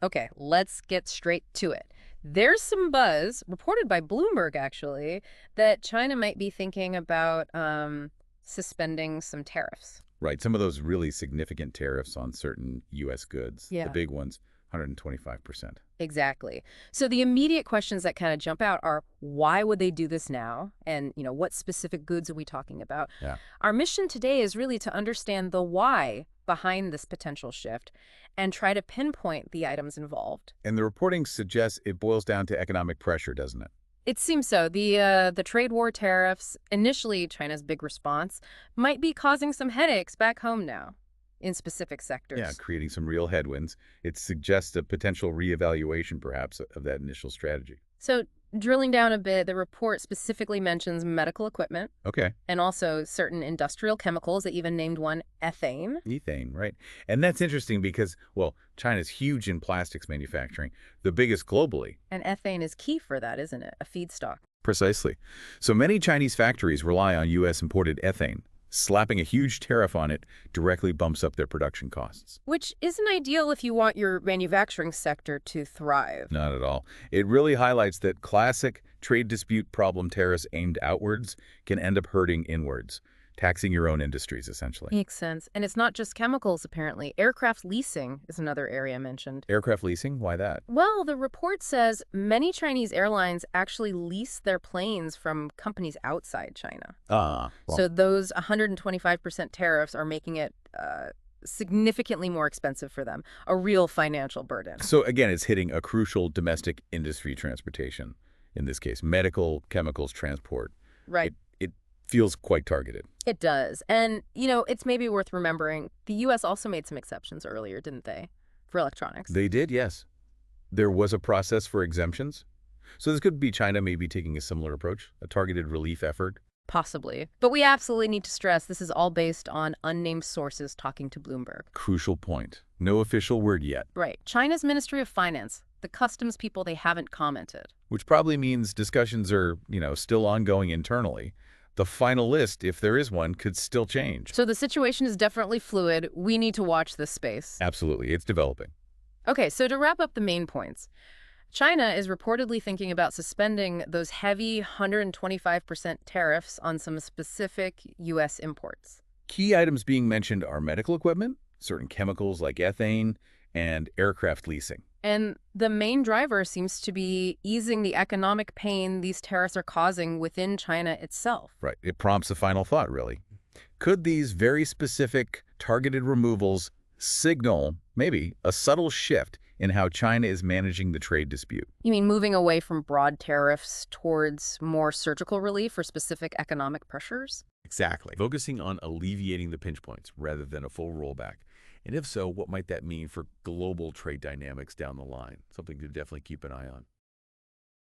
Okay, let's get straight to it. There's some buzz, reported by Bloomberg actually, that China might be thinking about suspending some tariffs. Right, some of those really significant tariffs on certain U.S. goods, the Yeah. big ones, 125%. Exactly. So the immediate questions that kind of jump out are why would they do this now? And, what specific goods are we talking about? Yeah. Our mission today is really to understand the why behind this potential shift and try to pinpoint the items involved. And the reporting suggests it boils down to economic pressure, doesn't it? It seems so. The trade war tariffs, initially China's big response, might be causing some headaches back home now in specific Yeah, sectors. creating some real headwinds. It suggests a potential reevaluation, perhaps, of that initial strategy. So drilling down a bit, the report specifically mentions medical equipment Okay, and also certain industrial chemicals. They even named one ethane. ethane, right? And that's interesting because, well, China's huge in plastics manufacturing, the biggest globally. And ethane is key for that, isn't it? A feedstock. Precisely. So many Chinese factories rely on U.S. imported ethane. Slapping a huge tariff on it directly bumps up their production costs. Which isn't ideal if you want your manufacturing sector to thrive. Not at all. It really highlights that classic trade dispute problem tariffs aimed outwards can end up hurting inwards, taxing your own industries, essentially. Makes sense. And it's not just chemicals, apparently. Aircraft leasing is another area mentioned. Aircraft leasing? Why that? Well, the report says many Chinese airlines actually lease their planes from companies outside China. Well, So those 125% tariffs are making it significantly more expensive for them, a real financial burden. so again, it's hitting a crucial domestic industry transportation, in this case, medical, chemicals, transport. Right. It feels quite targeted. It does. And, it's maybe worth remembering the U.S. also made some exceptions earlier, didn't they, for electronics? They did, yes. There was a process for exemptions. So this could be China maybe taking a similar approach, a targeted relief effort. Possibly. But we absolutely need to stress this is all based on unnamed sources talking to Bloomberg. Crucial point. No official word yet, Right. China's Ministry of Finance, the customs people, they haven't commented. which probably means discussions are, still ongoing internally. The final list, if there is one, could still change. So the situation is definitely fluid. We need to watch this space. Absolutely. It's developing. Okay, so to wrap up the main points, China is reportedly thinking about suspending those heavy 125% tariffs on some specific U.S. imports. Key items being mentioned are medical equipment, certain chemicals like ethane, and aircraft leasing. And the main driver seems to be easing the economic pain these tariffs are causing within China itself. Right. It prompts a final thought, really. Could these very specific targeted removals signal, maybe, a subtle shift in how China is managing the trade dispute? You mean moving away from broad tariffs towards more surgical relief for specific economic pressures? Exactly. Focusing on alleviating the pinch points rather than a full rollback. And if so, what might that mean for global trade dynamics down the line? Something to definitely keep an eye on.